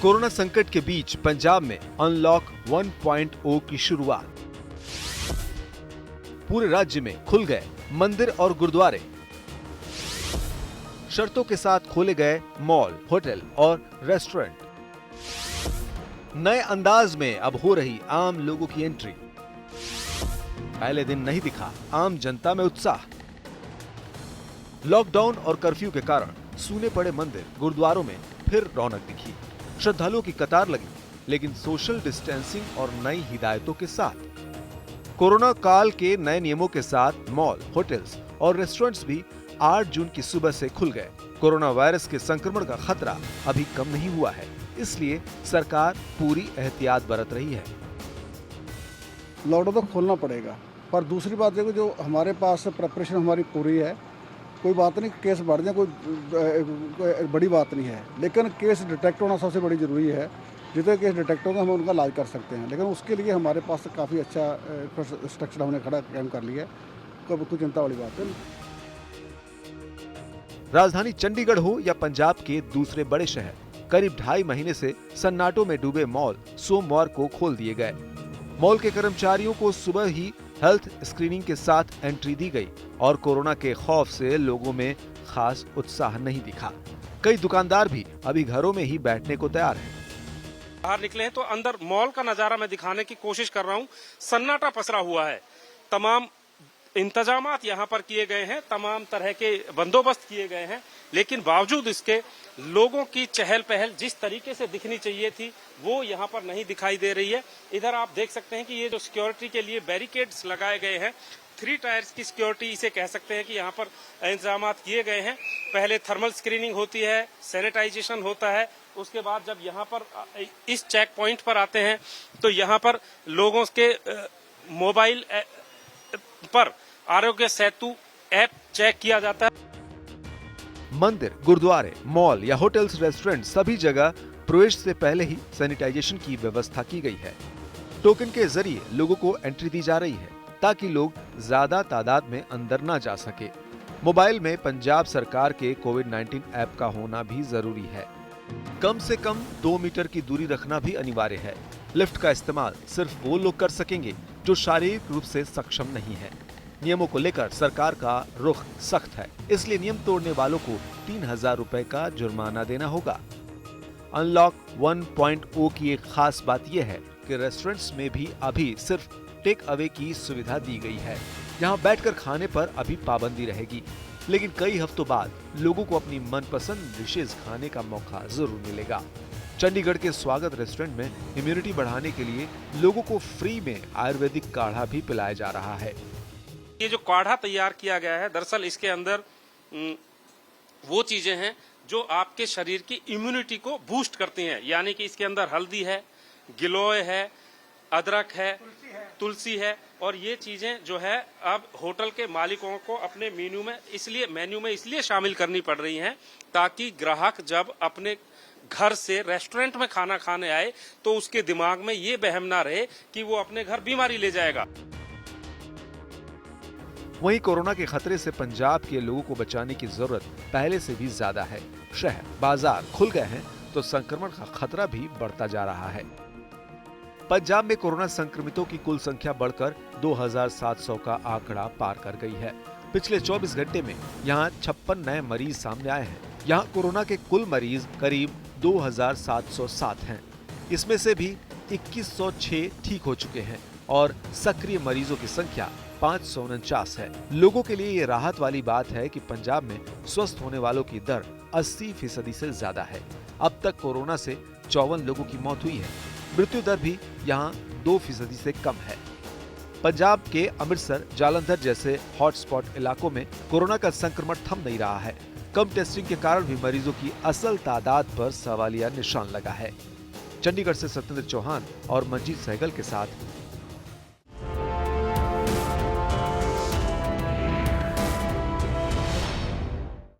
Corona संकट के बीच पंजाब में अनलॉक 1.0 की शुरुआत। पूरे राज्य में खुल गए मंदिर और गुरुद्वारे। शर्तों के साथ खोले गए मॉल, होटल और रेस्टोरेंट। नए अंदाज में अब हो रही आम लोगों की एंट्री। पहले दिन नहीं दिखा आम जनता में उत्साह। लॉकडाउन और कर्फ्यू के कारण सूने पड़े मंदिर, गुरुद्वारों में फिर रौनक दिखी। श्रद्धालुओं की कतार लगी, लेकिन सोशल डिस्टेंसिंग और नई हिदायतों के साथ। कोरोना काल के नए नियमों के साथ मॉल, होटल्स और रेस्टोरेंट्स भी 8 जून की सुबह से खुल गए। कोरोना वायरस के संक्रमण का खतरा अभी कम नहीं हुआ है, इसलिए सरकार पूरी एहतियात बरत रही है। लॉकडाउन तो खोलना पड़ेगा, पर दूसरी बात है कि जो हमारे पास प्रिपरेशन हमारी पूरी है। कोई बात नहीं, केस बढ़ जाए कोई बड़ी बात नहीं है, लेकिन केस डिटेक्ट होना सबसे बड़ी ज़रूरी है। जितने केस डिटेक्ट होंगे हम उनका इलाज कर सकते हैं, लेकिन उसके लिए हमारे पास काफ़ी अच्छा इंफ्रास्ट्रक्चर हमने खड़ा कैम कर लिया है। कोई चिंता वाली बात है। राजधानी चंडीगढ़ हो या पंजाब के दूसरे बड़े शहर, करीब 2.5 महीने से सन्नाटों में डूबे मॉल सोमवार को खोल दिए गए। मॉल के कर्मचारियों को सुबह ही हेल्थ स्क्रीनिंग के साथ एंट्री दी गई और कोरोना के खौफ से लोगों में खास उत्साह नहीं दिखा। कई दुकानदार भी अभी घरों में ही बैठने को तैयार हैं। बाहर निकले हैं तो अंदर मॉल का नजारा मैं दिखाने की कोशिश कर रहा हूं। सन्नाटा पसरा हुआ है। तमाम इंतजामात यहाँ पर किए गए हैं, तमाम तरह के बंदोबस्त किए गए हैं, लेकिन बावजूद इसके लोगों की चहल पहल जिस तरीके से दिखनी चाहिए थी वो यहाँ पर नहीं दिखाई दे रही है। इधर आप देख सकते हैं कि ये जो सिक्योरिटी के लिए बैरिकेड्स लगाए गए हैं, 3 टायर्स की सिक्योरिटी इसे कह सकते हैं कि यहाँ पर इंतजाम किए गए हैं। पहले थर्मल स्क्रीनिंग होती है, सैनिटाइजेशन होता है, उसके बाद जब यहाँ पर इस चेक पॉइंट पर आते हैं तो यहाँ पर लोगों के मोबाइल पर आरोग्य सेतु ऐप चेक किया जाता है। मंदिर, गुरुद्वारे, मॉल या होटल्स, रेस्टोरेंट सभी जगह प्रवेश से पहले ही सैनिटाइजेशन की व्यवस्था की गई है। टोकन के जरिए लोगों को एंट्री दी जा रही है ताकि लोग ज्यादा तादाद में अंदर ना जा सके। मोबाइल में पंजाब सरकार के कोविड-19 ऐप का होना भी जरूरी है। कम से कम 2 मीटर की दूरी रखना भी अनिवार्य है। लिफ्ट का इस्तेमाल सिर्फ वो लोग कर सकेंगे जो शारीरिक रूप से सक्षम नहीं है। नियमों को लेकर सरकार का रुख सख्त है, इसलिए नियम तोड़ने वालों को 3000 रुपए का जुर्माना देना होगा। अनलॉक 1.0 की एक खास बात यह है कि रेस्टोरेंट्स में भी अभी सिर्फ टेक अवे की सुविधा दी गई है। यहाँ बैठकर खाने पर अभी पाबंदी रहेगी, लेकिन कई हफ्तों बाद लोगों को अपनी मनपसंद डिशेज खाने का मौका जरूर मिलेगा। चंडीगढ़ के स्वागत रेस्टोरेंट में इम्यूनिटी बढ़ाने के लिए लोगों को फ्री में आयुर्वेदिक काढ़ा भी पिलाया जा रहा है। ये जो काढ़ा तैयार किया गया है, दरअसल इसके अंदर वो चीजें हैं जो आपके शरीर की इम्यूनिटी को बूस्ट करती हैं। यानी कि इसके अंदर हल्दी है, गिलोय है, अदरक है, तुलसी है, और ये चीजें जो है अब होटल के मालिकों को अपने मेन्यू में इसलिए शामिल करनी पड़ रही हैं ताकि ग्राहक जब अपने घर से रेस्टोरेंट में खाना खाने आए तो उसके दिमाग में ये वहम ना रहे कि वो अपने घर बीमारी ले जाएगा। वहीं कोरोना के खतरे से पंजाब के लोगों को बचाने की जरूरत पहले से भी ज्यादा है। शहर, बाजार खुल गए हैं तो संक्रमण का खतरा भी बढ़ता जा रहा है। पंजाब में कोरोना संक्रमितों की कुल संख्या बढ़कर 2700 का आंकड़ा पार कर गई है। पिछले 24 घंटे में यहां 56 नए मरीज सामने आए हैं। यहां कोरोना के कुल मरीज करीब 2707 हैं। इसमें से भी 2106 ठीक हो चुके हैं और सक्रिय मरीजों की संख्या 549 है। लोगों के लिए ये राहत वाली बात है कि पंजाब में स्वस्थ होने वालों की दर 80% से ज्यादा है। अब तक कोरोना से 54 लोगों की मौत हुई है। मृत्यु दर भी यहाँ 2% से कम है। पंजाब के अमृतसर, जालंधर जैसे हॉटस्पॉट इलाकों में कोरोना का संक्रमण थम नहीं रहा है। कम टेस्टिंग के कारण भी मरीजों की असल तादाद पर सवालिया निशान लगा है। चंडीगढ़ से सत्येंद्र चौहान और मंजीत सहगल के साथ